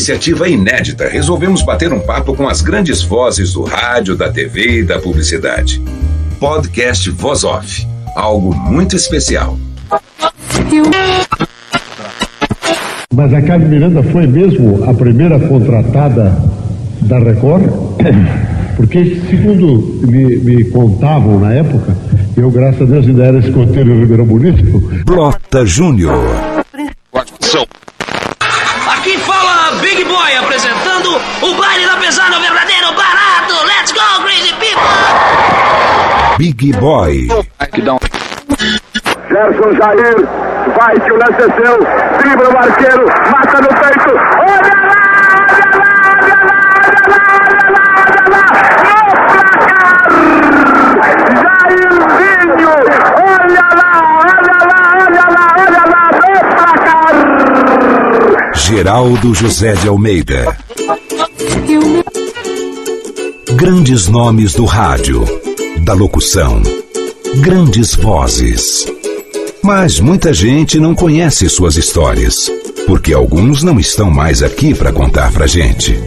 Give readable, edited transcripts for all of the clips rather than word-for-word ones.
iniciativa inédita, resolvemos bater um papo com as grandes vozes do rádio, da TV e da publicidade. Podcast Voz Off. Algo muito especial. Mas a Carmen Miranda foi mesmo a primeira contratada da Record? Porque, segundo me contavam na época, eu, graças a Deus, ainda era escoteiro Ribeirão Bonito. Blota Júnior. Aqui fala Big Boy apresentando o baile da pesada, o verdadeiro barato. Let's go, crazy people! Big Boy. Gerson Jair, vai que o lance é seu, dribla o arqueiro, mata no peito, olha lá, no placar, Jairzinho, olha lá, no placar. Geraldo José de Almeida. Grandes nomes do rádio, da locução, grandes vozes. Mas muita gente não conhece suas histórias, porque alguns não estão mais aqui para contar pra gente.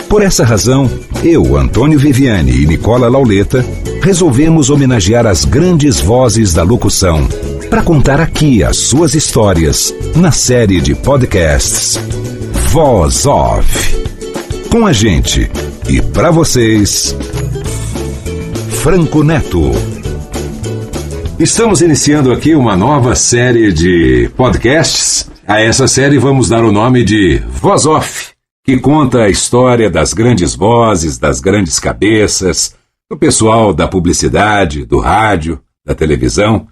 Por essa razão, eu, Antônio Viviani e Nicola Lauleta resolvemos homenagear as grandes vozes da locução para contar aqui as suas histórias na série de podcasts Voz Off. Com a gente e para vocês, Franco Neto. Estamos iniciando aqui uma nova série de podcasts. A essa série vamos dar o nome de Voz Off, que conta a história das grandes vozes, das grandes cabeças, do pessoal da publicidade, do rádio, da televisão.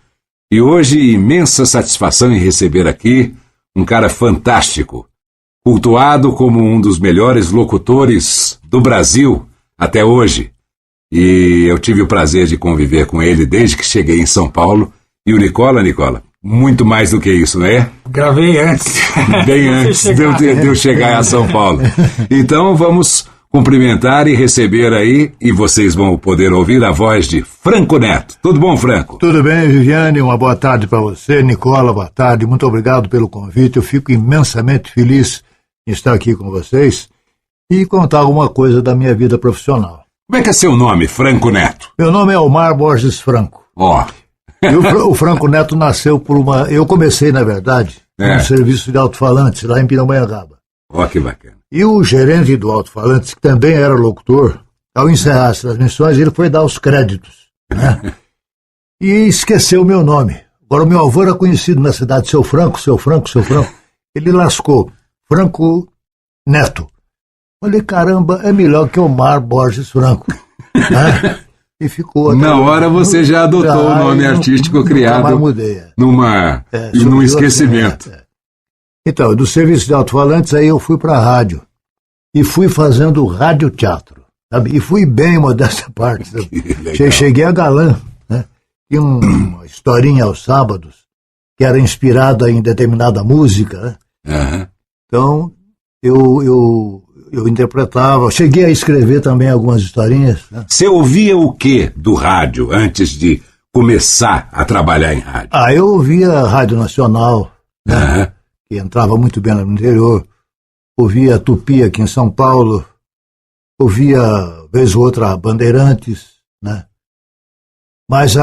E hoje, imensa satisfação em receber aqui um cara fantástico, cultuado como um dos melhores locutores do Brasil até hoje. E eu tive o prazer de conviver com ele desde que cheguei em São Paulo. E o Nicola, muito mais do que isso, não é? Gravei antes. Bem antes de eu chegar a São Paulo. Então vamos cumprimentar e receber aí, e vocês vão poder ouvir a voz de Franco Neto. Tudo bom, Franco? Tudo bem, Viviane, uma boa tarde para você. Nicola, boa tarde, muito obrigado pelo convite. Eu fico imensamente feliz em estar aqui com vocês e contar alguma coisa da minha vida profissional. Como é que é seu nome, Franco Neto? Meu nome é Omar Borges Franco. Ó. O Franco Neto nasceu por uma... Eu comecei, na verdade, no serviço de alto-falantes, lá em Pindamonhangaba. Ó, que bacana. E o gerente do alto-falantes, que também era locutor, ao encerrar as transmissões, ele foi dar os créditos, né? E esqueceu o meu nome. Agora, o meu avô era conhecido na cidade, seu Franco. Ele lascou, Franco Neto. Falei, caramba, é melhor que Omar Borges Franco. Né? E ficou. Na hora você já adotou o nome artístico criado num esquecimento. Então, do serviço de alto-falantes, aí eu fui para a rádio. E fui fazendo radioteatro. Sabe? E fui bem, modesta parte. Cheguei a galã. Né? Tinha uma historinha aos sábados, que era inspirada em determinada música. Né? Uhum. Então, eu interpretava, cheguei a escrever também algumas historinhas. Né? Você ouvia o que do rádio antes de começar a trabalhar em rádio? Eu ouvia a Rádio Nacional, né? Que entrava muito bem no interior, ouvia a Tupi aqui em São Paulo, ouvia, vez ou outra, Bandeirantes, né? Mas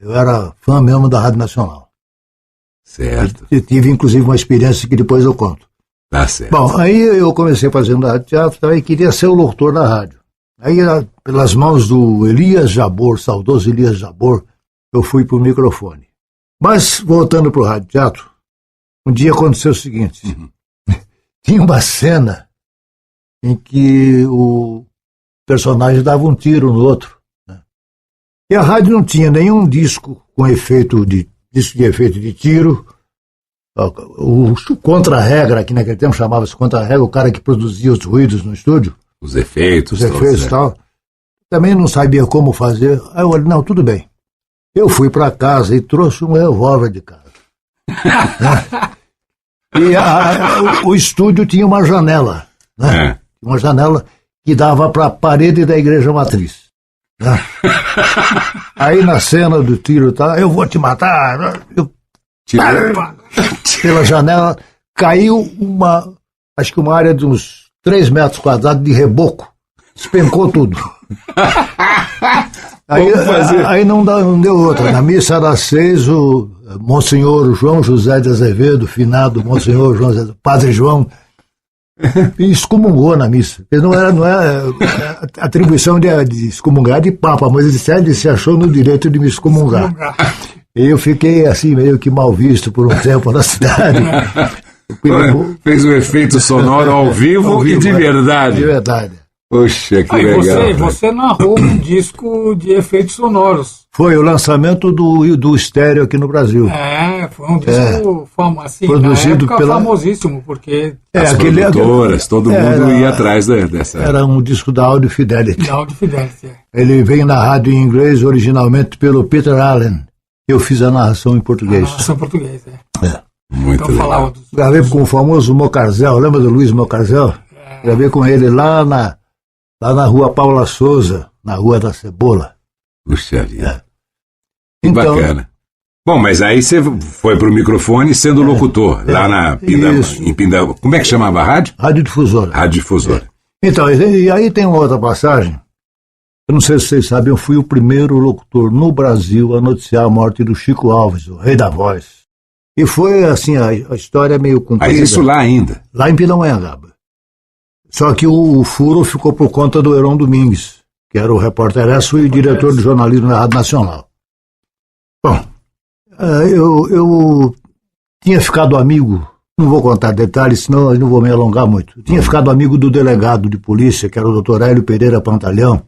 eu era fã mesmo da Rádio Nacional. Certo. E tive, inclusive, uma experiência que depois eu conto. Tá certo. Bom, aí eu comecei fazendo radioteatro e queria ser o locutor da rádio. Aí, pelas mãos do Elias Jabor, saudoso Elias Jabor, eu fui pro microfone. Mas, voltando pro radioteatro, um dia aconteceu o seguinte. Tinha uma cena em que o personagem dava um tiro no outro. Né? E a rádio não tinha nenhum disco com efeito de tiro. O contra-regra, que naquele tempo chamava-se contra-regra, o cara que produzia os ruídos no estúdio. Os efeitos e tal. Também não sabia como fazer. Aí eu falei, não, tudo bem. Eu fui para casa e trouxe um revólver de casa. E o estúdio tinha uma janela. Né? Uma janela que dava para a parede da igreja matriz. Né? Aí na cena do tiro, tá, eu vou te matar. Pela janela caiu acho que uma área de uns 3 metros quadrados de reboco. Despencou tudo. Aí não deu outra. Na missa das 6, o Monsenhor João José de Azevedo, finado Monsenhor João José, Padre João, excomungou na missa. Ele não era atribuição de excomungar de Papa, mas ele se achou no direito de me excomungar. E eu fiquei assim, meio que mal visto por um tempo na cidade. Fez um efeito sonoro ao vivo e de verdade. De verdade. Poxa, que legal. Você narrou um disco de efeitos sonoros. Foi o lançamento do estéreo aqui no Brasil. Foi um disco assim, produzido na época famosíssimo, porque as produtoras, todo mundo ia atrás dessa. Era um disco da Audio Fidelity. É. Ele veio narrado em inglês originalmente pelo Peter Allen. Eu fiz a narração em português. Muito então, legal. Gravei com o famoso Mocarzel, lembra do Luiz Mocarzel? Gravei com ele lá na rua Paula Souza, na Rua da Cebola. Puxa vida. Que bacana. Bom, mas aí você foi pro microfone sendo locutor, lá em Pindamonhangaba. Como é que chamava a rádio? Rádio Difusora. Rádio Difusora. Então, e aí tem uma outra passagem. Eu não sei se vocês sabem, eu fui o primeiro locutor no Brasil a noticiar a morte do Chico Alves, o rei da voz. E foi, assim, a história meio comprida. Mas isso lá ainda? Lá em Pindamonhangaba. Só que o furo ficou por conta do Heron Domingues, que era o repórter e diretor de jornalismo da Rádio Nacional. Bom, eu tinha ficado amigo, não vou contar detalhes, senão eu não vou me alongar muito. Eu tinha ficado amigo do delegado de polícia, que era o Dr. Hélio Pereira Pantalhão.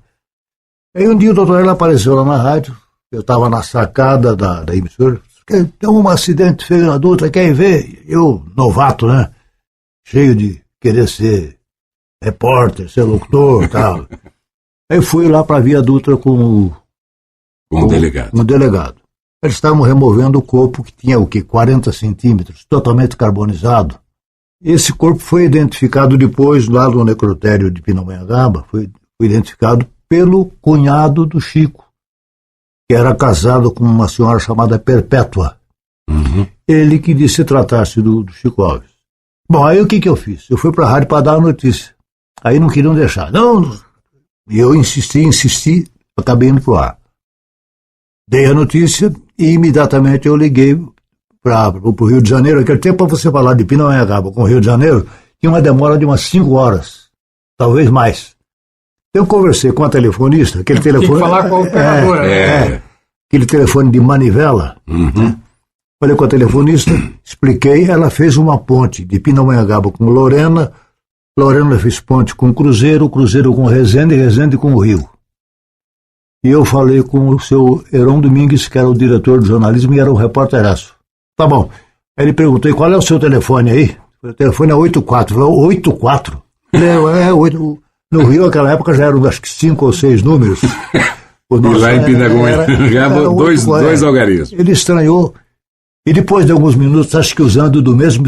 Aí um dia o Dr. Hélio apareceu lá na rádio, eu estava na sacada da emissora, tem um acidente feio na Dutra, quer ver? Eu, novato, né? Cheio de querer ser repórter, ser locutor e tal. Aí fui lá para a Via Dutra com o delegado. Um delegado. Eles estavam removendo o corpo que tinha 40 centímetros, totalmente carbonizado. Esse corpo foi identificado depois, lá no necrotério de Pindamonhangaba, foi identificado pelo cunhado do Chico, que era casado com uma senhora chamada Perpétua. Uhum. Ele que disse se tratasse do Chico Alves. Bom, aí o que eu fiz? Eu fui para a rádio para dar a notícia. Aí não queriam deixar. Não, e eu insisti, acabei indo para o ar. Dei a notícia e imediatamente eu liguei para o Rio de Janeiro. Naquele tempo, para você falar de Pindamonhangaba com o Rio de Janeiro, tinha uma demora de umas 5 horas, talvez mais. Eu conversei com a telefonista, aquele telefone... Tem que falar com a operadora. Aquele telefone de manivela. Uhum. Falei com a telefonista, expliquei, ela fez uma ponte de Pindamonhangaba com Lorena fez ponte com Cruzeiro com Resende e Resende com o Rio. E eu falei com o seu Heron Domingues, que era o diretor de jornalismo e era o repórteraço. Tá bom. Aí ele perguntou, qual é o seu telefone aí? O telefone é 84. Eu falei, 84? É 8. No Rio, naquela época, já eram acho que 5 ou 6 números. E lá em Pindamonhangaba, dois algarismos. Ele estranhou. E depois de alguns minutos, acho que usando do mesmo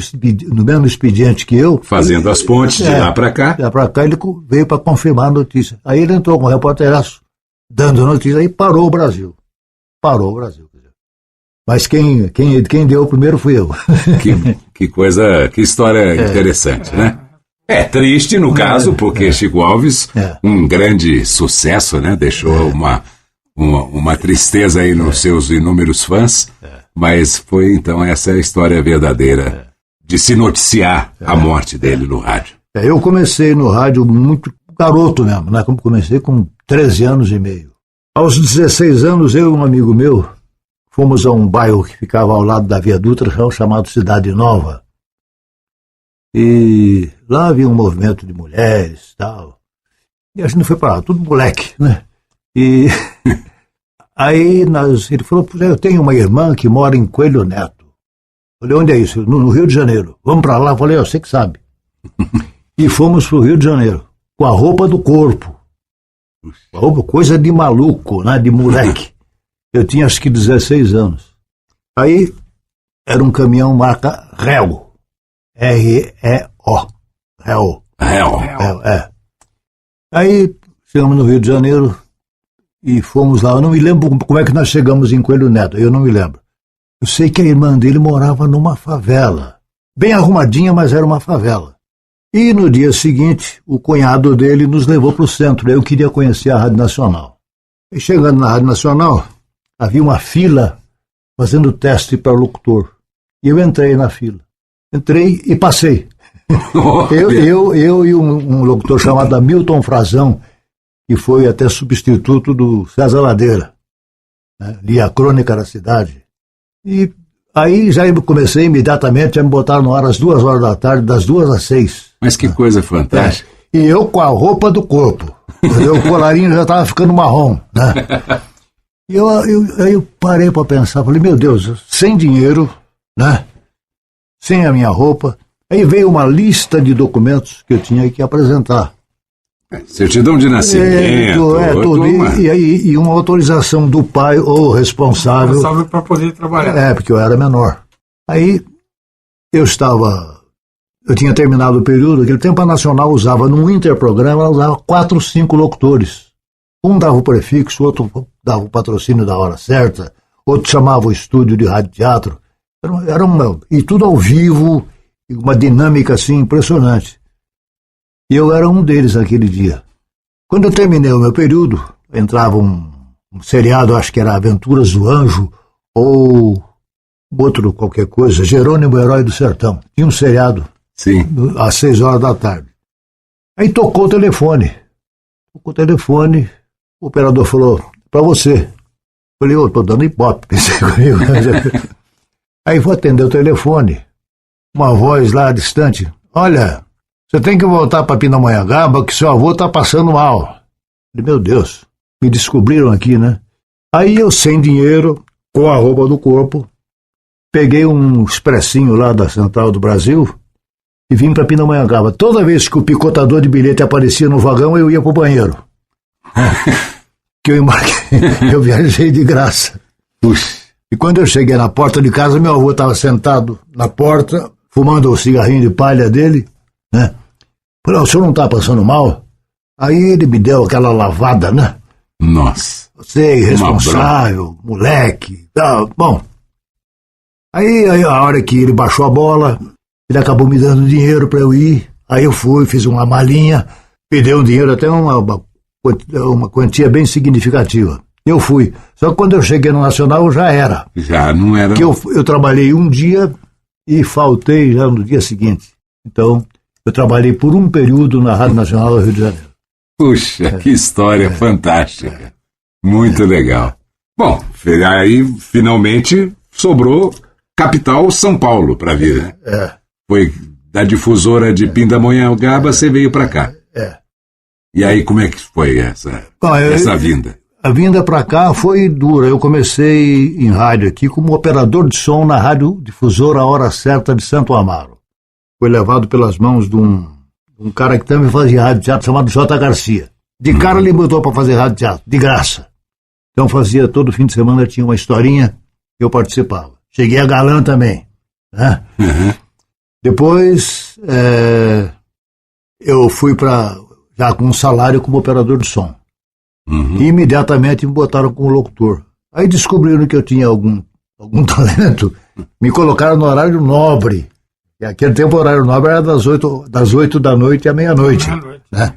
expediente que eu... Fazendo as pontes de lá para cá. De lá para cá, ele veio para confirmar a notícia. Aí ele entrou com o repórteraço, dando a notícia, aí parou o Brasil. Mas quem deu o primeiro fui eu. Que coisa, que história interessante, né? É triste no caso, porque Chico Alves, um grande sucesso, né? Deixou uma tristeza aí nos seus inúmeros fãs, mas foi então essa a história verdadeira de se noticiar a morte dele no rádio. Eu comecei no rádio muito garoto mesmo, né? Comecei com 13 anos e meio. Aos 16 anos, eu e um amigo meu fomos a um bairro que ficava ao lado da Via Dutra, chamado Cidade Nova. E lá havia um movimento de mulheres e tal. E a gente foi para lá, tudo moleque, né? E aí ele falou, eu tenho uma irmã que mora em Coelho Neto. Falei, onde é isso? No Rio de Janeiro. Vamos para lá? Falei, você que sabe. E fomos para o Rio de Janeiro, com a roupa do corpo. A roupa, coisa de maluco, né? De moleque. Eu tinha acho que 16 anos. Aí era um caminhão marca Réu. R-E-O. Réu. Aí chegamos no Rio de Janeiro e fomos lá. Eu não me lembro como é que nós chegamos em Coelho Neto, eu não me lembro. Eu sei que a irmã dele morava numa favela. Bem arrumadinha, mas era uma favela. E no dia seguinte, o cunhado dele nos levou para o centro. Eu queria conhecer a Rádio Nacional. E chegando na Rádio Nacional, havia uma fila fazendo teste para locutor. E eu entrei na fila. Entrei e passei. Eu e um locutor chamado Hamilton Frazão, que foi até substituto do César Ladeira, né? Lia a crônica da cidade. E aí já comecei imediatamente, já me botaram no ar às 2h da tarde, das 2 às 6. Mas que coisa fantástica. E eu com a roupa do corpo. O colarinho já estava ficando marrom, né? E aí eu parei para pensar, falei, meu Deus, sem dinheiro, né? Sem a minha roupa. Aí veio uma lista de documentos que eu tinha que apresentar. Certidão de nascimento. Tudo. E uma autorização do pai ou responsável. Responsável para poder trabalhar. Porque eu era menor. Aí eu tinha terminado o período, naquele tempo a Nacional usava, num interprograma, ela usava 4 ou 5 locutores. Um dava o prefixo, outro dava o patrocínio da hora certa, outro chamava o estúdio de rádio teatro. E tudo ao vivo, uma dinâmica assim impressionante. E eu era um deles naquele dia. Quando eu terminei o meu período, entrava um seriado, acho que era Aventuras do Anjo, ou outro qualquer coisa, Jerônimo, Herói do Sertão. Tinha um seriado. Sim. Às 6h da tarde. Aí tocou o telefone. O operador falou, para você. Falei, eu tô dando hipótese, pensei comigo. Aí vou atender o telefone. Uma voz lá distante. Olha, você tem que voltar para Pindamonhangaba que seu avô tá passando mal. Falei, meu Deus, me descobriram aqui, né? Aí eu, sem dinheiro, com a roupa do corpo, peguei um expressinho lá da Central do Brasil e vim para Pindamonhangaba. Toda vez que o picotador de bilhete aparecia no vagão, eu ia pro banheiro. Que eu embarquei, eu viajei de graça. Puxa. E quando eu cheguei na porta de casa, meu avô estava sentado na porta, fumando o cigarrinho de palha dele, né? Falei, o senhor não está passando mal? Aí ele me deu aquela lavada, né? Nossa. Você é irresponsável, moleque. Bom, aí a hora que ele baixou a bola, ele acabou me dando dinheiro para eu ir. Aí eu fui, fiz uma malinha, me deu um dinheiro, até uma quantia bem significativa. Eu fui. Só que quando eu cheguei no Nacional, já era. Já não era. Que eu trabalhei um dia e faltei já no dia seguinte. Então, eu trabalhei por um período na Rádio Nacional do Rio de Janeiro. Puxa, que história fantástica. Muito legal. Bom, aí finalmente sobrou capital São Paulo para vir, né? Foi da difusora de Pindamonhangaba, você veio para cá. E aí, como é que foi essa vinda? A vinda para cá foi dura. Eu comecei em rádio aqui como operador de som na Rádio Difusora A Hora Certa de Santo Amaro. Foi levado pelas mãos de um cara que também fazia rádio teatro, chamado J. Garcia. De cara ele botou para fazer rádio teatro, de graça. Então fazia todo fim de semana, tinha uma historinha, eu participava. Cheguei a galã também, né? Depois eu fui já com um salário como operador de som. E imediatamente me botaram como locutor. Aí descobriram que eu tinha algum talento, me colocaram no horário nobre. E aquele tempo o horário nobre era das 8 da noite à meia-noite. Né?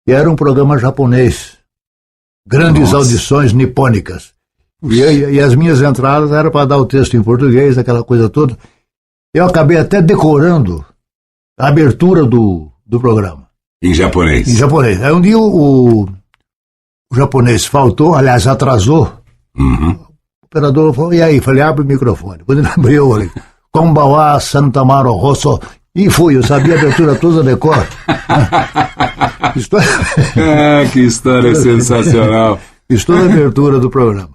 E era um programa japonês. Grandes audições nipônicas. E as minhas entradas eram para dar o texto em português, aquela coisa toda. Eu acabei até decorando a abertura do programa. Em japonês? Em japonês. Aí um dia o japonês faltou, aliás, atrasou. O operador falou, e aí? Falei, abre o microfone. Quando ele abriu, eu falei, Konbawa Santamaro Rosso. E fui, eu sabia a abertura toda de cor. Que história sensacional. Fiz toda a abertura do programa.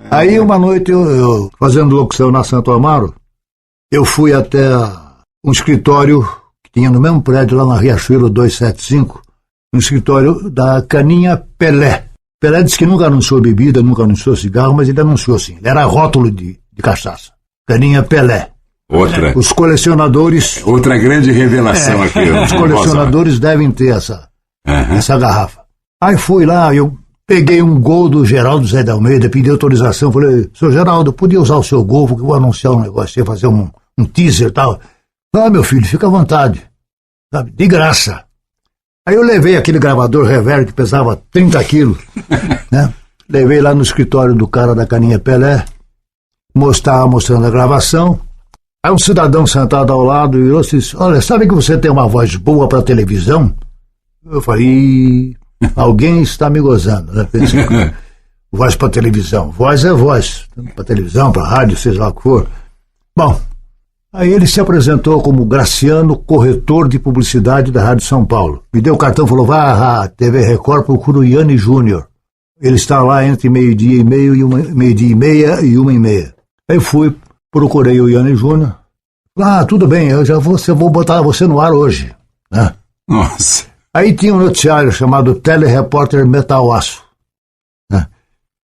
Aí uma noite, eu fazendo locução na Santo Amaro, eu fui até um escritório que tinha no mesmo prédio, lá na Riachuelo 275, um escritório da Caninha Pelé. Pelé disse que nunca anunciou bebida, nunca anunciou cigarro, mas ele anunciou sim. Ele era rótulo de cachaça. Caninha Pelé. Os colecionadores... Outra grande revelação aqui. Os colecionadores devem ter essa garrafa. Aí fui lá, eu peguei um gol do Geraldo Zé de Almeida, pedi autorização, falei, senhor Geraldo, podia usar o seu gol, porque eu vou anunciar um negócio, fazer um teaser e tal. Ah, meu filho, fica à vontade. sabe, de graça. Aí eu levei aquele gravador reverb que pesava 30 quilos, né? Levei lá no escritório do cara da Caninha Pelé, mostrando a gravação. Aí um cidadão sentado ao lado e disse: olha, sabe que você tem uma voz boa para televisão? Eu falei: alguém está me gozando, né? Voz para televisão. Voz é voz. Para televisão, para rádio, seja lá o que for. Bom, aí ele se apresentou como Graciano, corretor de publicidade da Rádio São Paulo. Me deu o cartão e falou: vá à TV Record, procura o Yanni Júnior. Ele está lá entre meio-dia e meia e 1h30. Aí fui, procurei o Yanni Júnior. Tudo bem, eu vou botar você no ar hoje, né? Nossa. Aí tinha um noticiário chamado Telerepórter Metalaço, né?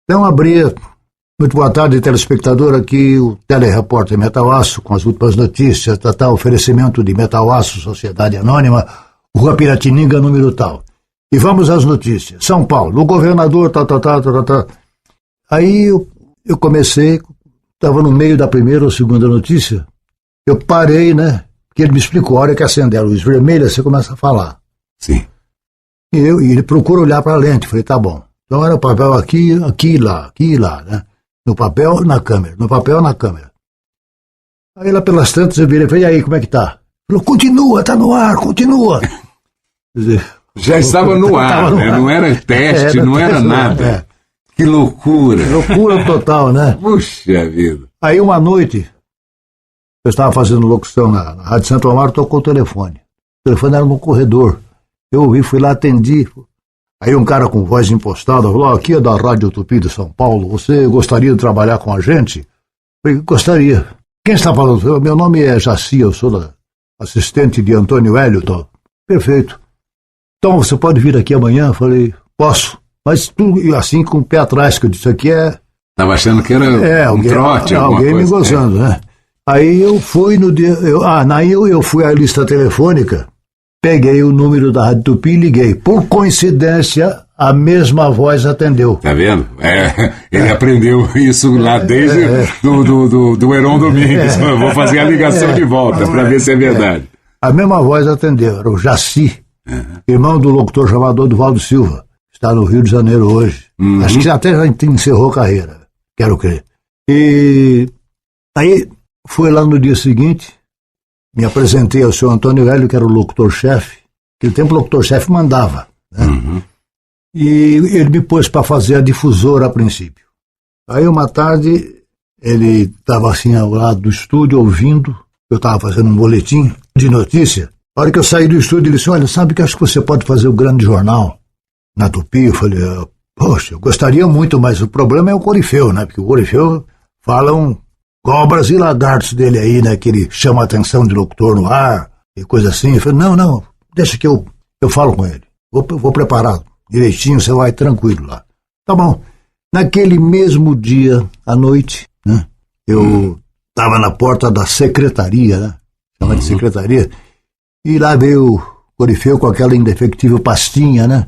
Então abria: muito boa tarde, telespectador, aqui o Telerepórter Metalaço com as últimas notícias, oferecimento de Metalaço, Sociedade Anônima, Rua Piratininga, número tal. E vamos às notícias. São Paulo, o governador, Aí eu comecei, estava no meio da primeira ou segunda notícia, eu parei, né? Porque ele me explicou: a hora que acender a luz vermelha, você começa a falar. Sim. E ele procura olhar para a lente. Falei: tá bom. Então era o papel aqui e lá, né? No papel, na câmera. No papel, na câmera. Aí lá pelas tantas eu virei e falei: e aí, como é que tá? Ele falou: continua, tá no ar, continua. Quer dizer, já estava no ar, né? Não era teste, não era nada. Que loucura. Loucura total, né? Puxa vida. Aí uma noite, eu estava fazendo locução na Rádio Santo Amaro, tocou o telefone. O telefone era no corredor. Eu ouvi, fui lá, atendi. Aí um cara com voz impostada falou: aqui é da Rádio Tupi de São Paulo, você gostaria de trabalhar com a gente? Eu falei: gostaria. Quem está falando? Meu nome é Jaci, eu sou assistente de Antônio Hélio. Perfeito. Então você pode vir aqui amanhã? Eu falei: posso. Mas tudo assim com o pé atrás, que eu disse: aqui é... Estava achando que era um trote, alguém me gozando, né? Aí eu fui no dia... eu fui à lista telefônica, peguei o número da Rádio Tupi e liguei. Por coincidência, a mesma voz atendeu. Tá vendo? Ele aprendeu isso lá desde do Heron Domingues. Vou fazer a ligação de volta para ver se é verdade. A mesma voz atendeu, era o Jaci, irmão do locutor chamado Oduvaldo Silva. Está no Rio de Janeiro hoje. Acho que até já encerrou a carreira, quero crer. E aí fui lá no dia seguinte, me apresentei ao seu Antônio Hélio, que era o locutor-chefe. Naquele tempo o locutor-chefe mandava, né? E ele me pôs para fazer a difusora a princípio. Aí uma tarde ele estava assim ao lado do estúdio ouvindo, eu estava fazendo um boletim de notícia. A hora que eu saí do estúdio ele disse: olha, sabe que acho que você pode fazer o grande jornal na Tupi? Eu falei: poxa, eu gostaria muito, mas o problema é o Corifeu, né? Porque o Corifeu falam cobras e lagartos dele aí, né? Que ele chama a atenção de locutor no ar e coisa assim. Eu falei: não, deixa que eu falo com ele. Vou preparar direitinho, você vai tranquilo lá. Tá bom. Naquele mesmo dia, à noite, né? Eu estava na porta da secretaria, né? Chama de secretaria. E lá veio o Corifeu com aquela indefectível pastinha, né?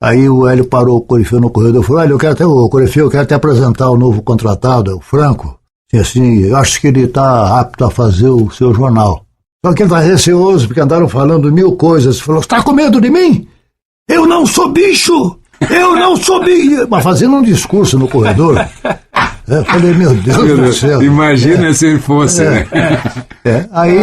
Aí o Hélio parou o Corifeu no corredor e falou: olha, eu quero te apresentar o novo contratado, o Franco. E assim, eu acho que ele está apto a fazer o seu jornal. Só que ele está receoso, porque andaram falando 1000 coisas. Ele falou: você está com medo de mim? Eu não sou bicho! Eu não sou bicho! Mas fazendo um discurso no corredor. Eu falei: meu Deus do céu. Imagina se ele fosse, né? Aí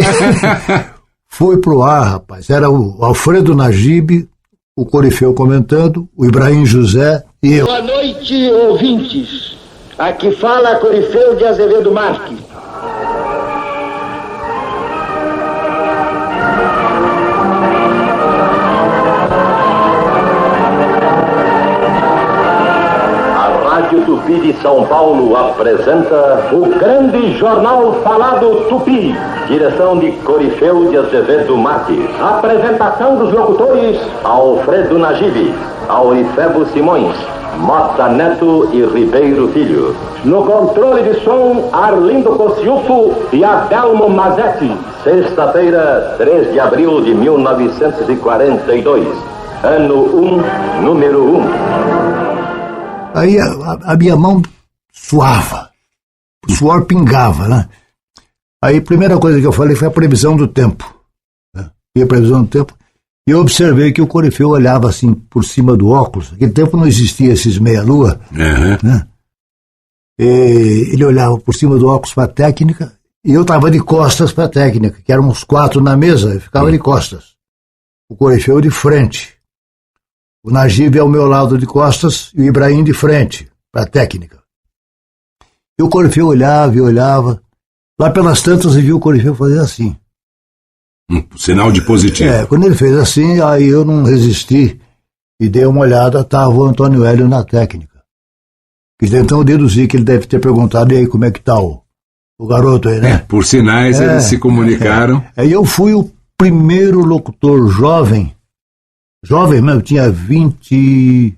foi pro ar, rapaz. Era o Alfredo Najib, o Corifeu comentando, o Ibrahim José e eu. Boa noite, ouvintes. Aqui fala Corifeu de Azevedo Marques. A Rádio Tupi de São Paulo apresenta o grande jornal falado Tupi. Direção de Corifeu de Azevedo Marques. Apresentação dos locutores: Alfredo Najib, Aurifebo Simões, Mota Neto e Ribeiro Filho. No controle de som, Arlindo Cociufo e Adelmo Mazetti. Sexta-feira, 3 de abril de 1942. Ano 1, número 1. Aí a minha mão suava, o suor pingava, né? Aí a primeira coisa que eu falei foi a previsão do tempo, né? via previsão do tempo, e eu observei que o Corifeu olhava assim por cima do óculos. Naquele tempo não existia esses meia-lua, né? E ele olhava por cima do óculos para a técnica, e eu estava de costas para a técnica, que eram uns 4 na mesa, eu ficava de costas. O Corifeu de frente. O Najib ao meu lado de costas e o Ibrahim de frente para a técnica. E o Corifeu olhava e olhava. Lá pelas tantas eu vi o Corifeu fazer assim. Sinal de positivo. Quando ele fez assim, aí eu não resisti e dei uma olhada, estava o Antônio Hélio na técnica. Então eu deduzi que ele deve ter perguntado, e aí, como é que está o garoto aí, né? Por sinais eles se comunicaram. Aí eu fui o primeiro locutor jovem mesmo, tinha 20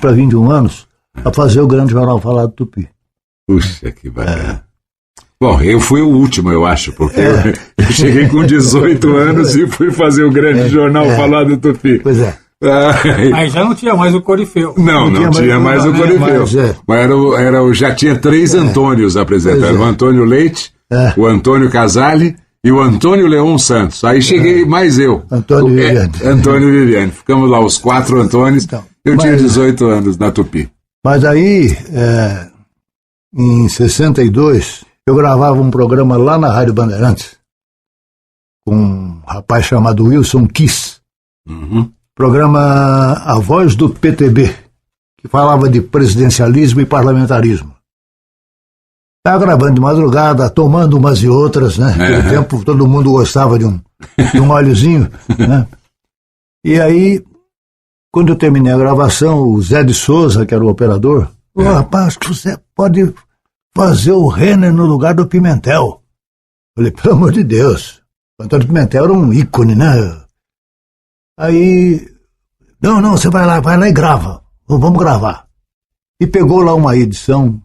para 21 anos, a fazer o Grande Jornal Falado Tupi. Puxa, que bacana. Bom, eu fui o último, eu acho, porque eu cheguei com 18 anos e fui fazer o Grande Jornal Falado Tupi. Pois é. Aí já não tinha mais o Corifeu. Não tinha mais o Corifeu. Mas já tinha 3 Antônios apresentando. O Antônio Leite, o Antônio Casale e o Antônio Leon Santos. Aí cheguei mais eu. Antônio Viviane. Antônio Viviane. Ficamos lá, os 4 Antônios. Então, eu tinha 18 anos na Tupi. Mas aí, em 62, eu gravava um programa lá na Rádio Bandeirantes com um rapaz chamado Wilson Kiss. Programa A Voz do PTB, que falava de presidencialismo e parlamentarismo. Estava gravando de madrugada, tomando umas e outras, né? Naquele tempo todo mundo gostava de um óleozinho, né? E aí, quando eu terminei a gravação, o Zé de Souza, que era o operador, falou: rapaz, você pode fazer o Renner no lugar do Pimentel. Falei, pelo amor de Deus. O Antônio Pimentel era um ícone, né? Aí, não, você vai lá e grava. Vamos gravar. E pegou lá uma edição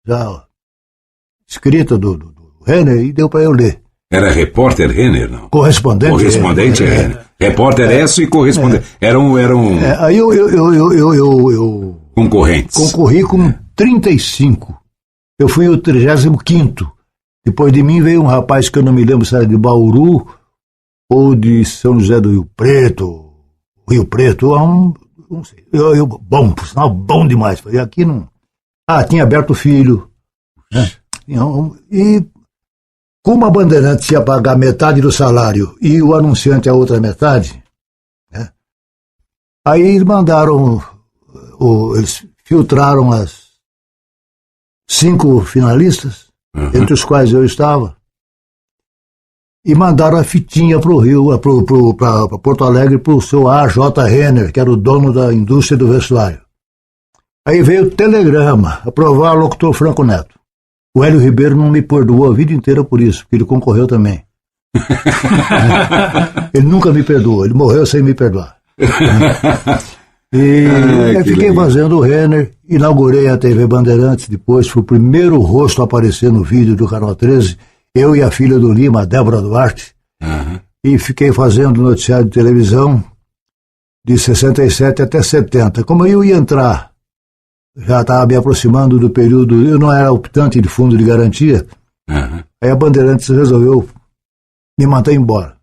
já escrita do Renner e deu para eu ler. Era repórter Renner, não? Correspondente. Correspondente Renner. Repórter Esso e correspondente. Era um... Aí eu concorrentes. Concorri com 35. Eu fui o 35º. Depois de mim veio um rapaz que eu não me lembro se era de Bauru ou de São José do Rio Preto, não sei. Bom, por sinal, bom demais. Falei, aqui não... tinha Alberto Filho, né? E como a Bandeirantes ia pagar metade do salário e o anunciante a outra metade, né? Aí eles mandaram, eles filtraram as 5 finalistas, entre os quais eu estava, e mandaram a fitinha para o Rio, para Porto Alegre, para o seu A.J. Renner, que era o dono da indústria do vestuário. Aí veio o telegrama, aprovar o locutor Franco Neto. O Hélio Ribeiro não me perdoou a vida inteira por isso, porque ele concorreu também. Ele nunca me perdoou, ele morreu sem me perdoar. E eu fiquei fazendo o Renner, inaugurei a TV Bandeirantes, depois fui o primeiro rosto a aparecer no vídeo do Canal 13, eu e a filha do Lima, a Débora Duarte, e fiquei fazendo noticiário de televisão de 67 até 70. Como eu ia entrar, já estava me aproximando do período, eu não era optante de fundo de garantia, aí a Bandeirantes resolveu me mandar embora.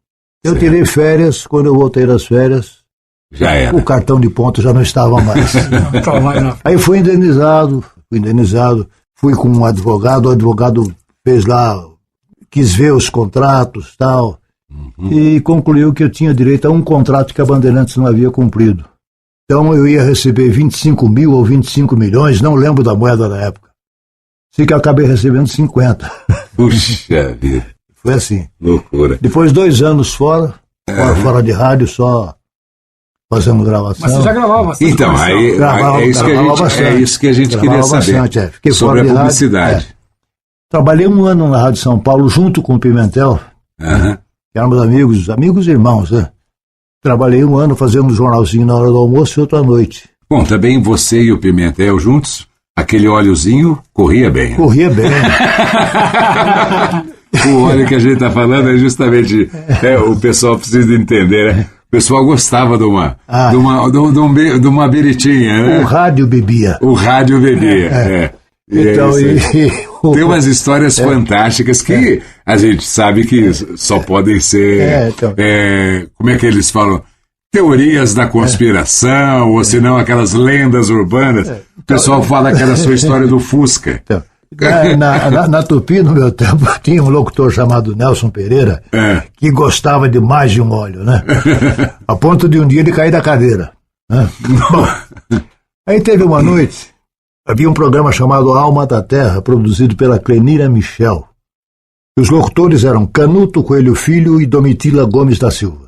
Eu tirei férias, quando eu voltei das férias, já era. O cartão de ponto já não estava mais. Aí fui indenizado, fui com um advogado, o advogado fez lá, quis ver os contratos e tal, e concluiu que eu tinha direito a um contrato que a Bandeirantes não havia cumprido. Então eu ia receber 25 mil ou 25 milhões, não lembro da moeda da época. Sei que eu acabei recebendo 50. Puxa vida. Foi assim. Loucura. Depois 2 anos fora de rádio, só fazendo gravação. Mas você já gravava bastante. Então, é isso que a gente queria saber sobre a publicidade. Trabalhei 1 ano na Rádio São Paulo, junto com o Pimentel, que éramos amigos e irmãos, né? Trabalhei 1 ano fazendo um jornalzinho na hora do almoço e outro à noite. Bom, também você e o Pimentel juntos, aquele óleozinho corria bem. Né? Corria bem. O óleo que a gente está falando é justamente... o pessoal precisa entender, né? O pessoal gostava de uma beritinha, né? O rádio bebia. Então, tem umas histórias fantásticas que a gente sabe que só podem ser, como é que eles falam? Teorias da conspiração, ou senão aquelas lendas urbanas. O pessoal fala aquela sua história do Fusca. Na Tupi, no meu tempo, tinha um locutor chamado Nelson Pereira, que gostava demais de um óleo, né? A ponto de um dia ele cair da cadeira. Né? Bom, aí teve uma noite, havia um programa chamado Alma da Terra, produzido pela Clenira Michel. Os locutores eram Canuto Coelho Filho e Domitila Gomes da Silva.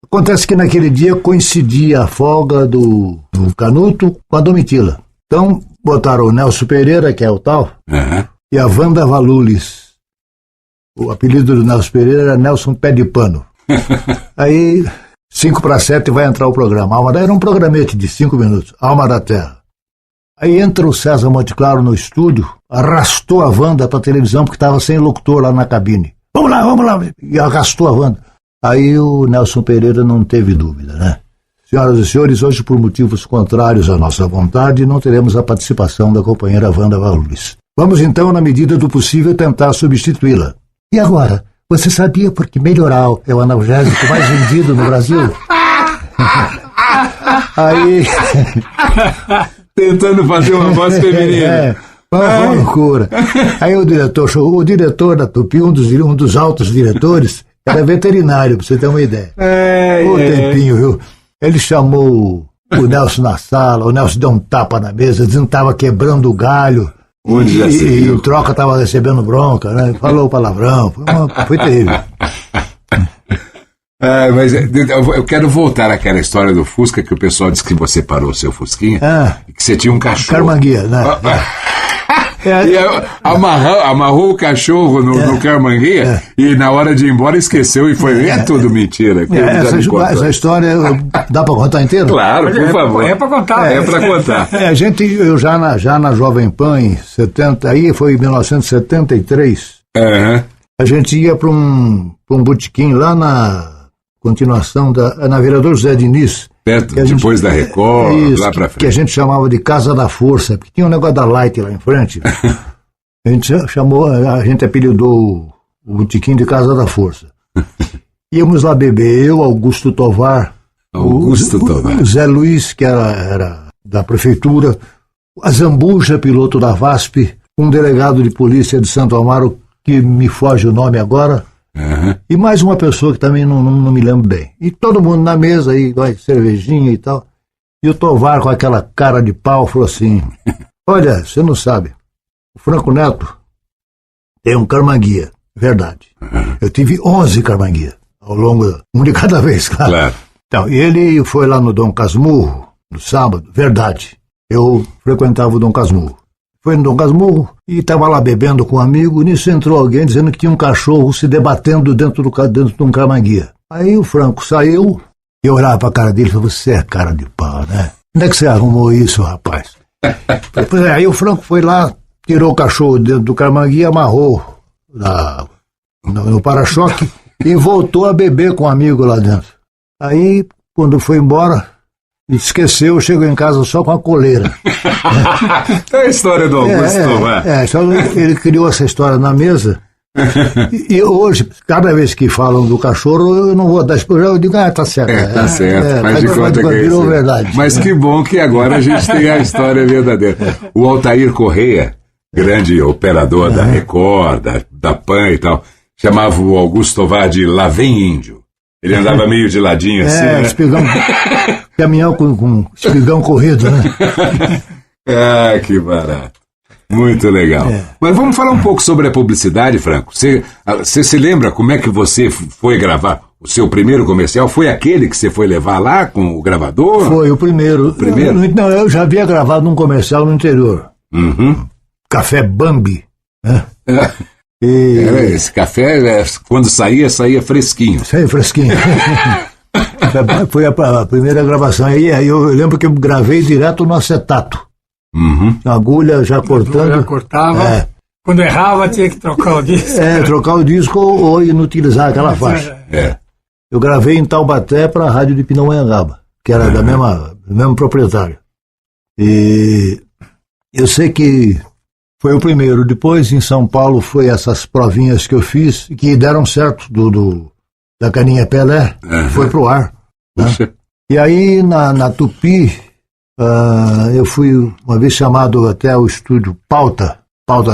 Acontece que naquele dia coincidia a folga do Canuto com a Domitila. Então, botaram o Nelson Pereira, que é o tal, e a Wanda Valulis. O apelido do Nelson Pereira era Nelson Pé de Pano. Aí, 6:55 vai entrar o programa. Era um programete de 5 minutos, Alma da Terra. Aí entra o César Monteclaro no estúdio, arrastou a Wanda para a televisão, porque estava sem locutor lá na cabine. Vamos lá, e arrastou a Wanda. Aí o Nelson Pereira não teve dúvida, né? Senhoras e senhores, hoje, por motivos contrários à nossa vontade, não teremos a participação da companheira Wanda Valulis. Vamos, então, na medida do possível, tentar substituí-la. E agora, você sabia porque Melhoral é o analgésico mais vendido no Brasil? Aí... Tentando fazer uma voz feminina. Uma loucura. Aí o diretor da Tupi, um dos altos diretores, era veterinário, pra você ter uma ideia. O tempinho, viu? Ele chamou o Nelson na sala, o Nelson deu um tapa na mesa, dizendo que estava quebrando o galho. Onde já se viu? E o Troca estava recebendo bronca, né? Falou palavrão, foi terrível. Mas eu quero voltar àquela história do Fusca, que o pessoal disse que você parou o seu Fusquinha, e que você tinha um cachorro. Carmanguia, né? E amarrou o cachorro no Carmanguia e na hora de ir embora esqueceu e foi. É tudo mentira. Essa história dá para contar inteira? Claro, por favor. É para contar. É para contar. Eu já na Jovem Pan, em 70, aí foi em 1973, a gente ia para um botequim lá na continuação na Vereador José Diniz. Perto, depois da Record, lá pra frente. Que a gente chamava de Casa da Força, porque tinha um negócio da Light lá em frente. A gente apelidou o botequim de Casa da Força. Íamos lá beber, eu, Augusto Tovar, o Zé Luiz, que era da prefeitura, a Zambuja, piloto da VASP, um delegado de polícia de Santo Amaro, que me foge o nome agora, e mais uma pessoa que também não me lembro bem. E todo mundo na mesa, aí, cervejinha e tal. E o Tovar, com aquela cara de pau, falou assim: olha, você não sabe, o Franco Neto tem um Carmanguia, verdade. Eu tive 11 Carmanguia, ao longo, um de cada vez, claro. Então, e ele foi lá no Dom Casmurro, no sábado, verdade. Eu frequentava o Dom Casmurro. Foi no Dom Casmurro e estava lá bebendo com um amigo. Nisso entrou alguém dizendo que tinha um cachorro se debatendo dentro de um Carmanguia. Aí o Franco saiu e eu olhava para a cara dele e falei: você é cara de pau, né? Onde é que você arrumou isso, rapaz? Aí o Franco foi lá, tirou o cachorro dentro do Carmanguia, amarrou no para-choque e voltou a beber com um amigo lá dentro. Aí, quando foi embora, esqueceu, chegou em casa só com a coleira. É a história do Augusto. Só ele criou essa história na mesa. E hoje, cada vez que falam do cachorro, eu não vou dar explicação. Eu digo, tá certo. Tá certo, faz de conta que é isso. Verdade. Mas que bom que agora a gente tem a história verdadeira. O Altair Correia, grande operador da Record, da PAN e tal, chamava o Augusto Tovar de Lá Vem Índio. Ele andava meio de ladinho assim, né? Espigão, caminhão com espigão corrido, né? Que barato. Muito legal. Mas vamos falar um pouco sobre a publicidade, Franco. Você se lembra como é que você foi gravar o seu primeiro comercial? Foi aquele que você foi levar lá com o gravador? Foi o primeiro. Não, eu já havia gravado um comercial no interior. Café Bambi, né? Esse café, quando saía fresquinho. Saía fresquinho. Foi a primeira gravação. Aí eu lembro que eu gravei direto no acetato. A agulha já cortando. Já cortava. Quando errava, tinha que trocar o disco. Trocar o disco ou inutilizar aquela faixa. Eu gravei em Taubaté para a rádio de Pindamonhangaba, que era do mesmo proprietário. E eu sei que Foi o primeiro. Depois, em São Paulo, foi essas provinhas que eu fiz, que deram certo, da Caninha Pelé, foi pro ar. Né? E aí, na Tupi, eu fui uma vez chamado até o estúdio Pauta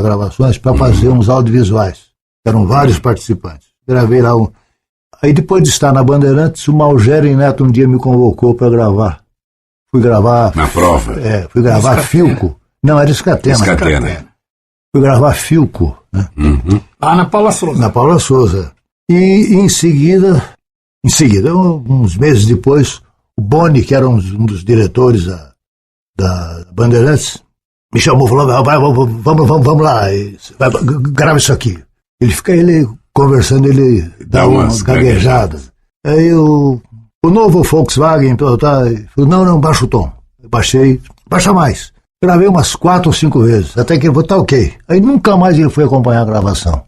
Gravações, para fazer uns audiovisuais. Eram vários participantes. Gravei lá um. Aí, depois de estar na Bandeirantes, o Malgério Neto um dia me convocou para gravar. Fui gravar... Na prova? Fui gravar Filco. Não, era Escatena. Fui gravar Filco. Né? Lá na Paula Souza. Na Paula Souza. E em seguida, uns meses depois, o Boni, que era um dos diretores da Bandeirantes, me chamou e falou, vamos lá, grava isso aqui. Ele conversando, ele dá umas gaguejadas. Aí o novo Volkswagen, falou, não, baixa o tom. Eu baixei, baixa mais. Gravei umas 4 ou 5 vezes, até que ele falou, tá ok. Aí nunca mais ele foi acompanhar a gravação.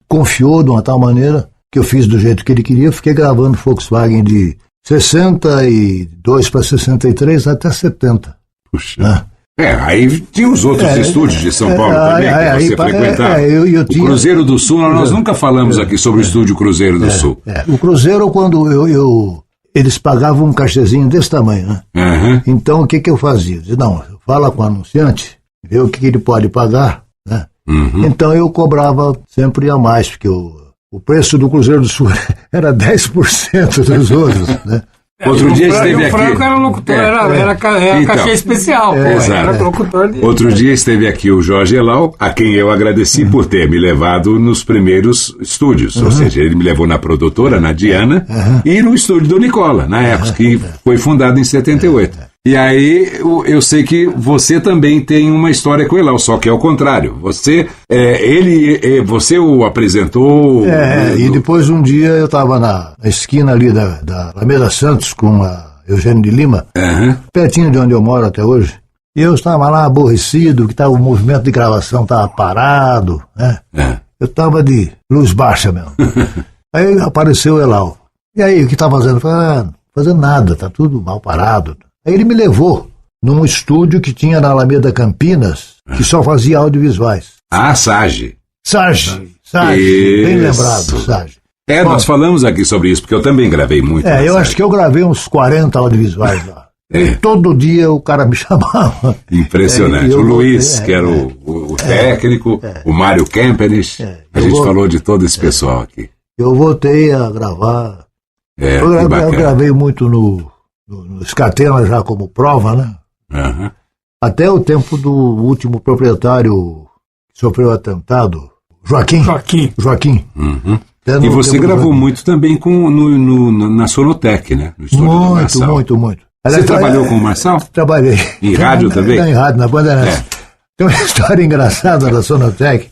Confiou de uma tal maneira que eu fiz do jeito que ele queria, fiquei gravando Volkswagen de 62 para 63 até 70. Puxa. Né? Aí tinha os outros estúdios de São Paulo também que você frequentava. Eu o Cruzeiro do Sul, nós nunca falamos aqui sobre o estúdio Cruzeiro do Sul. O Cruzeiro, quando eles pagavam um cachezinho desse tamanho, né? Então, o que eu fazia? Eu dizia, não, fala com o anunciante, vê o que ele pode pagar, né? Então, eu cobrava sempre a mais, porque o preço do Cruzeiro do Sul era 10% dos outros, né? Outro dia esteve aqui. O Franco era locutor, era cachê especial. Era locutor de... Outro dia esteve aqui o Jorge Elau, a quem eu agradeci por ter me levado nos primeiros estúdios. Ou seja, ele me levou na produtora, na Diana, e no estúdio do Nicola, na época, que foi fundado em 78. E aí, eu sei que você também tem uma história com o Elau, só que é o contrário. Você o apresentou... E depois um dia eu estava na esquina ali da Alameda Santos com a Eugênio de Lima, pertinho de onde eu moro até hoje, e eu estava lá aborrecido, que o movimento de gravação estava parado, né? Eu estava de luz baixa mesmo. Aí apareceu o Elau. E aí, o que está fazendo? Eu falei, fazendo nada, tá tudo mal parado. Aí ele me levou num estúdio que tinha na Alameda Campinas, que só fazia audiovisuais. Sage. Bem lembrado, Sage. Nós falamos aqui sobre isso, porque eu também gravei muito. Eu acho que eu gravei uns 40 audiovisuais lá. E todo dia o cara me chamava. Impressionante. O Luiz, que era o técnico, o Mário Kempenis, a gente falou de todo esse pessoal aqui. Eu voltei a gravar. Eu gravei muito no Escatena já como prova, né? Até o tempo do último proprietário que sofreu atentado, Joaquim. E você gravou muito também na Sonotec, né? No estúdio do Marçal. Muito. Você trabalhou com o Marçal? Trabalhei. Em rádio também? Em rádio, na Bandeirantes. Tem uma história engraçada da Sonotec.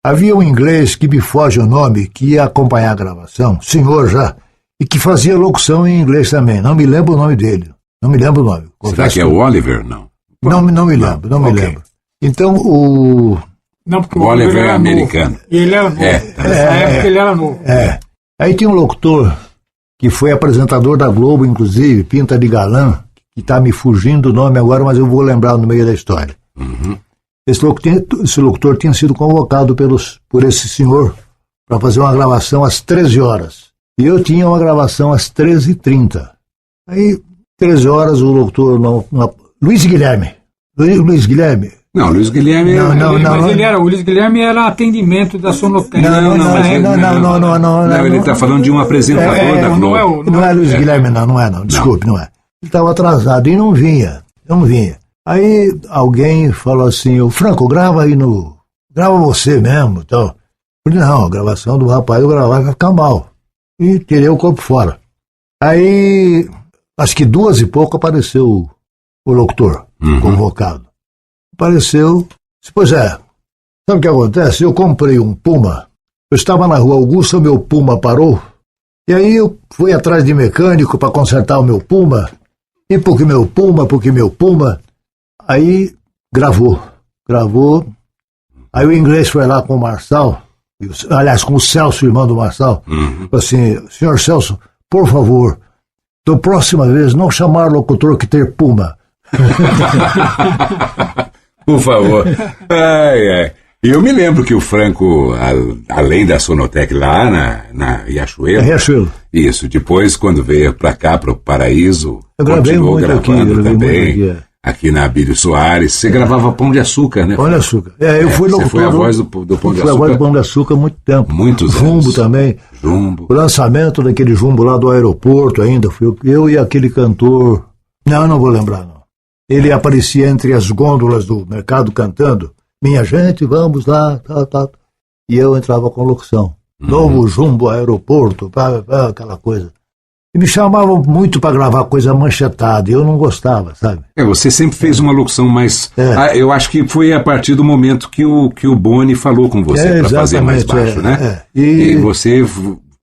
Havia um inglês que me foge o nome, que ia acompanhar a gravação, senhor já, e que fazia locução em inglês também. Não me lembro o nome dele. Será que é o Oliver? Não. Não me lembro. Então, o Oliver é americano. E ele era novo. Nessa época ele era novo. Aí tinha um locutor que foi apresentador da Globo, inclusive, Pinta de Galã, que está me fugindo o nome agora, mas eu vou lembrar no meio da história. Esse locutor tinha sido convocado por esse senhor para fazer uma gravação às 13 horas. E eu tinha uma gravação às 13h30. Aí, 13 horas, o locutor... Luiz Guilherme. Luiz Guilherme. Não, Luiz Guilherme... O Luiz Guilherme era atendimento da Sonotec. Não, ele está falando de um apresentador da Globo. Não é Luiz Guilherme, não. Desculpe, não é. Ele estava atrasado e não vinha. Aí alguém falou assim, o Franco, grava você mesmo. Então. Eu falei, não, a gravação do rapaz eu gravar vai ficar mal. E tirei o corpo fora. Aí, acho que 2h pouco apareceu o locutor convocado. Apareceu, pois sabe o que acontece? Eu comprei um Puma, eu estava na Rua Augusta, meu Puma parou, e aí eu fui atrás de mecânico para consertar o meu Puma, e porque meu Puma, aí gravou, aí o inglês foi lá com o Marçal, aliás, com o Celso, irmão do Marçal, assim, senhor Celso, por favor, da próxima vez não chamar locutor que ter Puma. Por favor. E eu me lembro que o Franco, além da Sonotec lá na Riachuelo. Isso, depois quando veio para cá, para o Paraíso, eu continuou gravando também. Aqui na Abílio Soares. Você gravava Pão de Açúcar, né? Pão de Açúcar. Eu fui locutor. Você foi a voz do Pão de Açúcar? Fui a voz do Pão de Açúcar há muito tempo. Muitos Jumbo anos. Também. Jumbo. O lançamento daquele Jumbo lá do aeroporto ainda. Fui eu e aquele cantor. Não vou lembrar, não. Ele aparecia entre as gôndolas do mercado cantando. Minha gente, vamos lá, tal. E eu entrava com locução. Novo Jumbo aeroporto, aquela coisa. E me chamavam muito para gravar coisa manchetada, e eu não gostava, sabe? Você sempre fez uma locução mais... eu acho que foi a partir do momento que o Boni falou com você para fazer mais baixo, né? E você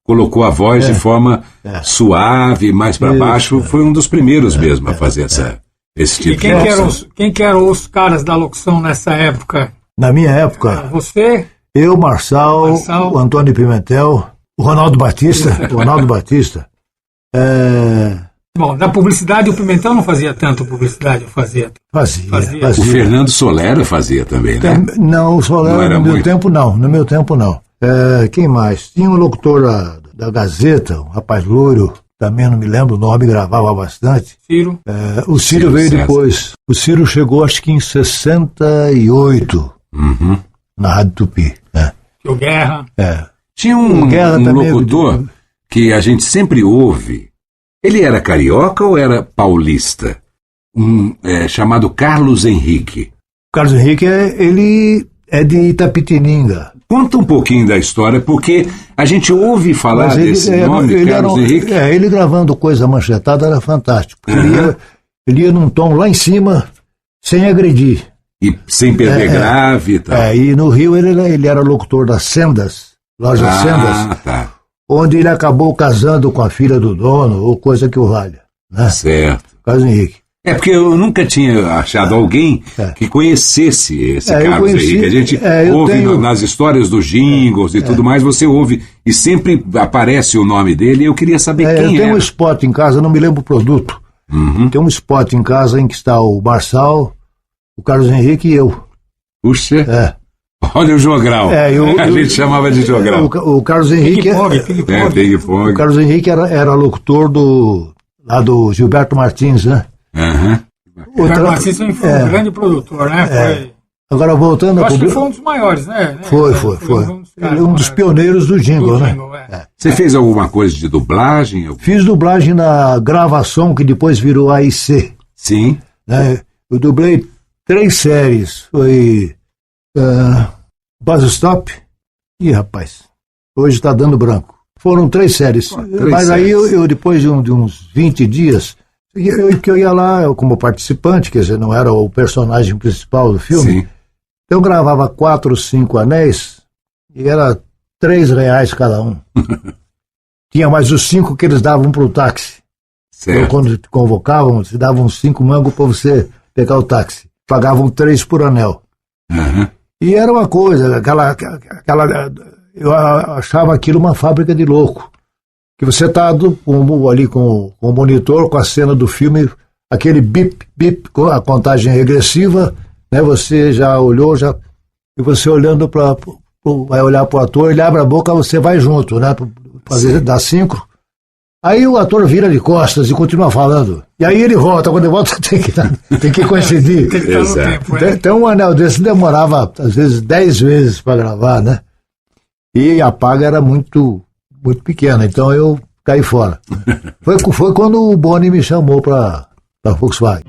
colocou a voz de forma suave, mais para baixo. Foi um dos primeiros mesmo a fazer esse tipo de locução. Quem que eram os caras da locução nessa época? Na minha época? Você? Eu, Marçal, o Antônio Pimentel, o Ronaldo Batista. Bom, da publicidade o Pimentel não fazia tanto publicidade, fazia. O Fernando Solera fazia também, né? Não, o Solera no meu tempo não. Quem mais? Tinha um locutor da Gazeta, um rapaz loiro, também não me lembro o nome, gravava bastante. Ciro. O Ciro veio César. Depois. O Ciro chegou acho que em 68 na Rádio Tupi. O Guerra. Tinha um locutor que a gente sempre ouve. Ele era carioca ou era paulista? Chamado Carlos Henrique. Carlos Henrique, ele é de Itapetininga. Conta um pouquinho da história, porque a gente ouve falar desse nome, Carlos Henrique. Ele gravando coisa manchetada era fantástico. Ele ia num tom lá em cima, sem agredir. E sem perder grave e tal. E no Rio ele era locutor das Sendas, loja Sendas. Tá. Onde ele acabou casando com a filha do dono, ou coisa que o valha. Né? Certo. Carlos Henrique. Porque eu nunca tinha achado alguém que conhecesse esse Carlos Henrique. A gente ouve nas histórias dos jingles e tudo mais, você ouve, e sempre aparece o nome dele, e eu queria saber quem era. Eu tenho um spot em casa, não me lembro o produto. Tem um spot em casa em que está o Marçal, o Carlos Henrique e eu. Puxa. Olha o jogral. A gente chamava de jogral. O Carlos Henrique... Ping-pong. O Carlos Henrique era locutor lá do Gilberto Martins, né? O Gilberto Martins foi um grande produtor, né? Agora, voltando... Eu acho que foi um dos maiores, né? Foi. Ele é um dos pioneiros do jingle, né? Você fez alguma coisa de dublagem? Fiz dublagem na Gravação, que depois virou AIC. Sim. Eu dublei 3 séries. Foi... Buzz Stop. Ih, rapaz, hoje está dando branco. Foram 3 séries. Mas séries. Aí eu depois de uns 20 dias, eu ia lá como participante, quer dizer, não era o personagem principal do filme. Sim. Eu gravava 4 ou 5 anéis e era R$3 cada um. Tinha mais os 5 que eles davam para o táxi. Então, quando te convocavam, se davam 5 mangos para você pegar o táxi. Pagavam 3 por anel. E era uma coisa, eu achava aquilo uma fábrica de louco. Que você está ali com o monitor, com a cena do filme, aquele bip, bip, a contagem regressiva, né? Você já olhou, e você olhando vai olhar para o ator, ele abre a boca, você vai junto, né? Dar 5. Aí o ator vira de costas e continua falando. E aí ele volta, quando ele volta tem que coincidir. Então um anel desse demorava, às vezes, 10 vezes para gravar, né? E a paga era muito, muito pequena, então eu caí fora. Foi quando o Boni me chamou para Volkswagen.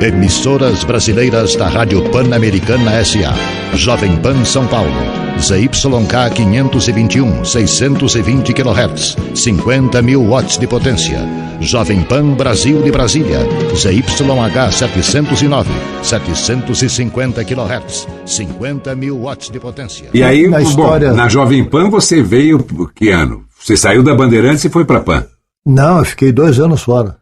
Emissoras brasileiras da Rádio Pan-Americana S.A. Jovem Pan São Paulo, ZYK 521, 620 kHz, 50.000 watts de potência. Jovem Pan Brasil de Brasília, ZYH 709, 750 kHz, 50.000 watts de potência. E aí, na Jovem Pan você veio, que ano? Você saiu da Bandeirantes e foi para Pan? Não, eu fiquei 2 anos fora.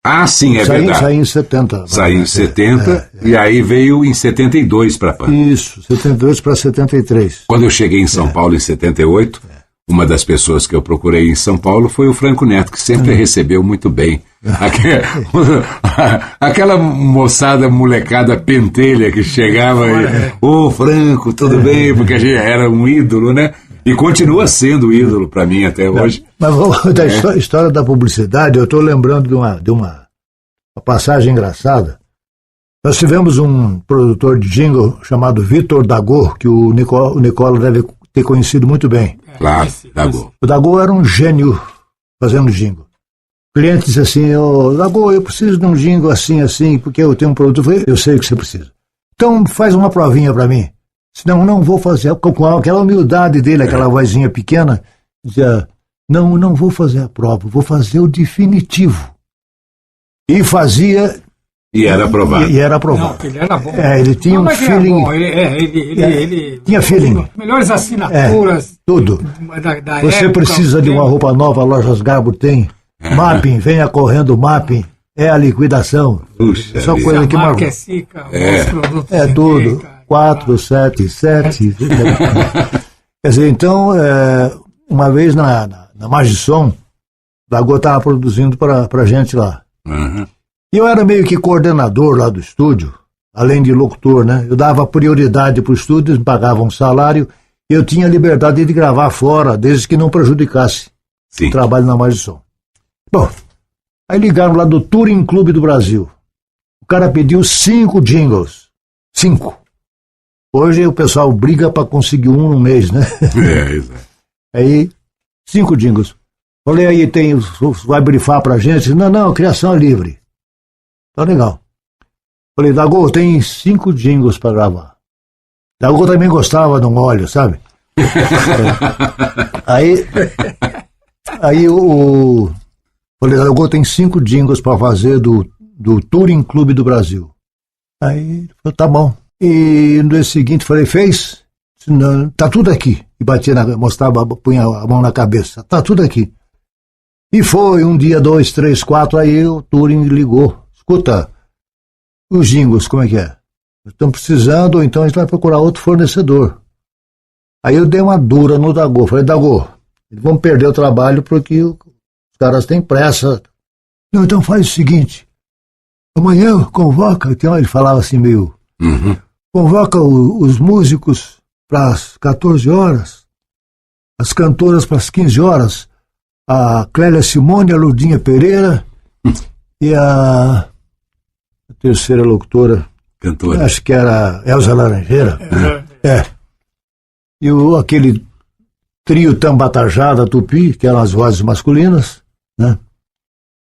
Ah, sim, verdade. Saí em 70. Saiu em 70 e aí veio em 72 para Pan. Isso, 72 para 73. Quando eu cheguei em São Paulo em 78, uma das pessoas que eu procurei em São Paulo foi o Franco Neto, que sempre recebeu muito bem. Aquela moçada, molecada pentelha que chegava e, ô Franco, tudo bem? Porque a gente era um ídolo, né? E continua sendo ídolo para mim até hoje. Mas da história da publicidade, eu estou lembrando de uma passagem engraçada. Nós tivemos um produtor de jingle chamado Vitor Dagô, que o Nicola deve ter conhecido muito bem. Claro, Dagô. O Dagô era um gênio fazendo jingle. O cliente disse assim, Dagô, eu preciso de um jingle assim, porque eu tenho um produto. Eu sei que você precisa. Então faz uma provinha para mim. Senão não vou fazer. Com aquela humildade dele, aquela vozinha pequena, dizia, não vou fazer a prova, vou fazer o definitivo. E fazia... E era aprovado. E era aprovado. Não, ele era bom. Ele tinha um feeling. Ele tinha feeling. Melhores assinaturas. Tudo. Da Você época, precisa de uma roupa nova, a Lojas Garbo tem. Mapping, venha correndo, Mapping. É a liquidação. Puxa, só coisa que marcou. É tudo. 477. Quer dizer, então, uma vez na Magisson, o Dagô estava produzindo pra gente lá. Uhum. E eu era meio que coordenador lá do estúdio, além de locutor, né? Eu dava prioridade para o estúdio, me pagavam um salário, e eu tinha liberdade de gravar fora, desde que não prejudicasse o trabalho na Magisson. Bom, aí ligaram lá do Touring Clube do Brasil. O cara pediu 5 jingles. 5. Hoje o pessoal briga para conseguir um no mês, né? Exato. Aí, 5 jingles. Falei, aí vai brifar pra gente? Não, criação livre. Tá legal. Falei, Dagô, tem 5 jingles para gravar. Dagô também gostava de um óleo, sabe? Aí falei, Dagô, tem 5 jingles para fazer do Touring Clube do Brasil. Aí, falei, tá bom. E no dia seguinte, falei, fez? Não, tá tudo aqui. E batia, mostrava, punha a mão na cabeça. Tá tudo aqui. E foi, 1 dia, 2, 3, 4, aí o Touring ligou. Escuta, os jingles, como é que é? Estamos precisando, ou então a gente vai procurar outro fornecedor. Aí eu dei uma dura no Dagô. Falei, Dagô, vamos perder o trabalho porque os caras têm pressa. Não, então faz o seguinte, amanhã convoca, então ele falava assim meio, convoca os músicos para as 14 horas, as cantoras para as 15 horas, a Clélia Simone, a Ludinha Pereira e a terceira locutora, cantora, acho que era Elza Laranjeira. E aquele trio Tambatajada Tupi, que eram as vozes masculinas, né?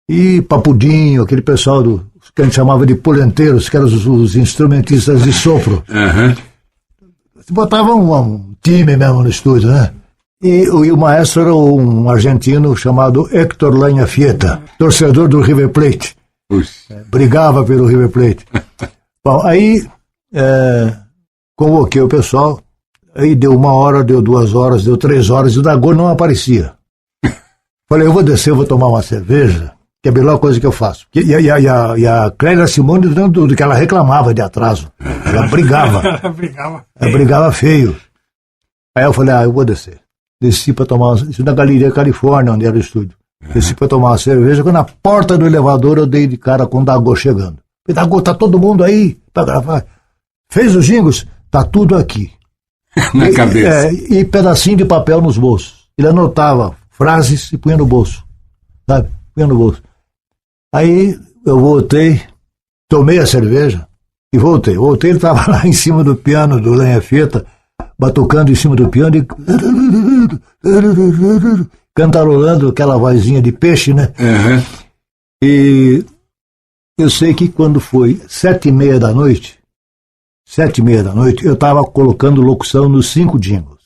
E Papudinho, aquele pessoal que a gente chamava de polenteiros, que eram os instrumentistas de sopro. Botava um time mesmo no estúdio, né? E o maestro era um argentino chamado Héctor Lanha Fieta, torcedor do River Plate. Brigava pelo River Plate. Bom, aí convoquei o pessoal, aí deu 1 hora, deu 2 horas, deu 3 horas, e o Dagô não aparecia. Falei, eu vou descer, eu vou tomar uma cerveja, que é a melhor coisa que eu faço. E a Clélia Simone, tanto que ela reclamava de atraso, ela brigava. Ela brigava feio. Aí eu falei, eu vou descer. Desci para tomar, isso na Galeria Califórnia, onde era o estúdio. Desci para tomar uma cerveja, quando na porta do elevador eu dei de cara com o Dagô chegando. Falei, Dagô, tá todo mundo aí para gravar? Fez os jingles? Tá tudo aqui. Na cabeça. E pedacinho de papel nos bolsos. Ele anotava frases e punha no bolso. Sabe? Punha no bolso. Aí eu voltei, tomei a cerveja e voltei. Ele estava lá em cima do piano do Lenha Fieta, batucando em cima do piano e cantarolando aquela vozinha de peixe, né? E eu sei que quando foi 7:30 da noite, eu estava colocando locução nos 5 jingles.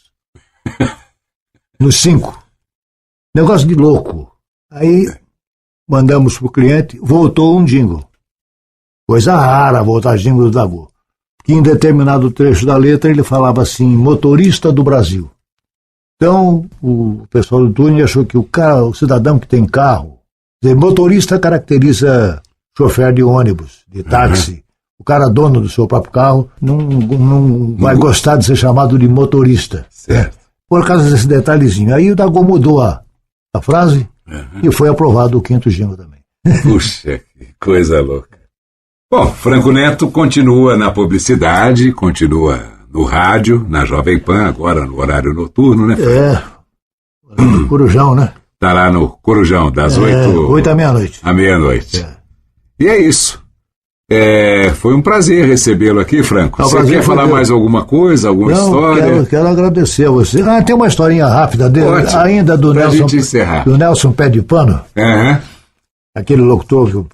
Nos 5. Negócio de louco. Aí mandamos pro cliente, voltou um jingle. Coisa rara voltar jingle do Dagô. Que em determinado trecho da letra ele falava assim, motorista do Brasil. Então, o pessoal do túnel achou que o cidadão que tem carro, motorista caracteriza chofer de ônibus, de táxi. O cara dono do seu próprio carro não vai gostar de ser chamado de motorista. Certo. por causa desse detalhezinho. Aí o Dagô mudou a frase e foi aprovado o 5º jingle também. Puxa, que coisa louca. Bom, Franco Neto continua na publicidade, continua no rádio, na Jovem Pan, agora no horário noturno, né? No Corujão, né? Tá lá no Corujão, das 8 à meia-noite. À meia-noite. E é isso. Foi um prazer recebê-lo aqui, Franco. Você quer falar mais alguma coisa, alguma história? Quero agradecer a você. Tem uma historinha rápida dele, ainda do Nelson. Do Nelson Pé de Pano. Aquele locutor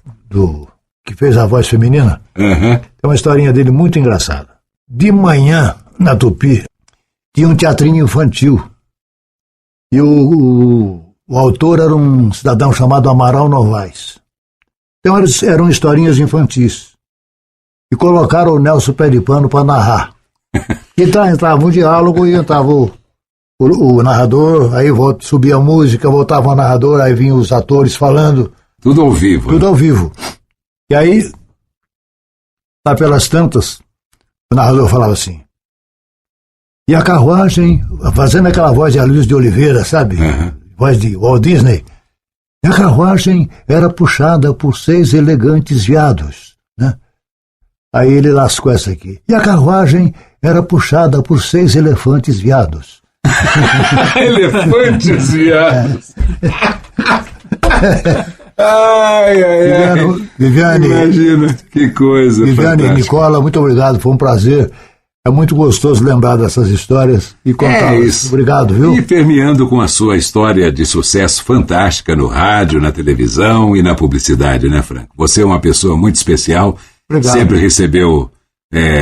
que fez a voz feminina. Tem uma historinha dele muito engraçada. De manhã, na Tupi, tinha um teatrinho infantil. E o autor era um cidadão chamado Amaral Novaes. Então eram historinhas infantis. E colocaram o Nelson Pé de Pano para narrar. Entrava um diálogo e entrava o narrador, aí subia a música, voltava o narrador, aí vinham os atores falando. Tudo ao vivo. Tudo ao vivo. E aí, lá pelas tantas, o narrador falava assim. E a carruagem, fazendo aquela voz de Aloysio de Oliveira, sabe? Voz de Walt Disney. E a carruagem era puxada por 6 elegantes veados, né? Aí ele lascou essa aqui. E a carruagem era puxada por 6 elefantes veados. Elefantes veados. Ai. Viviane, imagina, que coisa. Viviane e Nicola, muito obrigado, foi um prazer. É muito gostoso lembrar dessas histórias e contá-las. Isso. Obrigado, viu? E permeando com a sua história de sucesso fantástica no rádio, na televisão e na publicidade, né, Franco? Você é uma pessoa muito especial. Obrigado. Sempre recebeu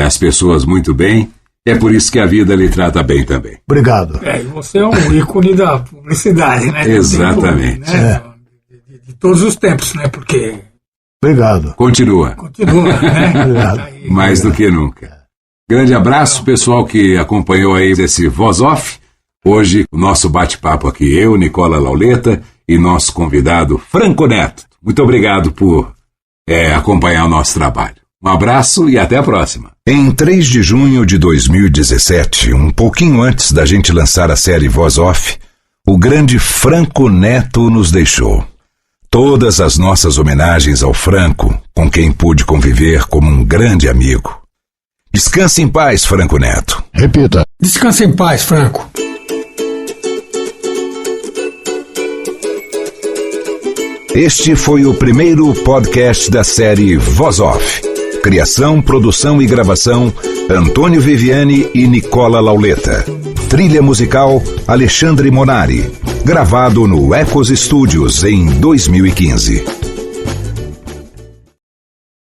as pessoas muito bem. É por isso que a vida lhe trata bem também. Obrigado. E você é um ícone da publicidade, né? Exatamente. De todos os tempos, né? Porque... Obrigado. Continua, né? Obrigado. Mais do que nunca. Grande abraço, pessoal que acompanhou aí esse Voz Off. Hoje, o nosso bate-papo aqui, eu, Nicola Lauleta, e nosso convidado, Franco Neto. Muito obrigado por acompanhar o nosso trabalho. Um abraço e até a próxima. Em 3 de junho de 2017, um pouquinho antes da gente lançar a série Voz Off, o grande Franco Neto nos deixou. Todas as nossas homenagens ao Franco, com quem pude conviver como um grande amigo. Descanse em paz, Franco Neto. Repita. Descanse em paz, Franco. Este foi o primeiro podcast da série Voz Off. Criação, produção e gravação, Antônio Viviani e Nicola Lauleta. Trilha musical, Alexandre Monari. Gravado no Ecos Studios em 2015.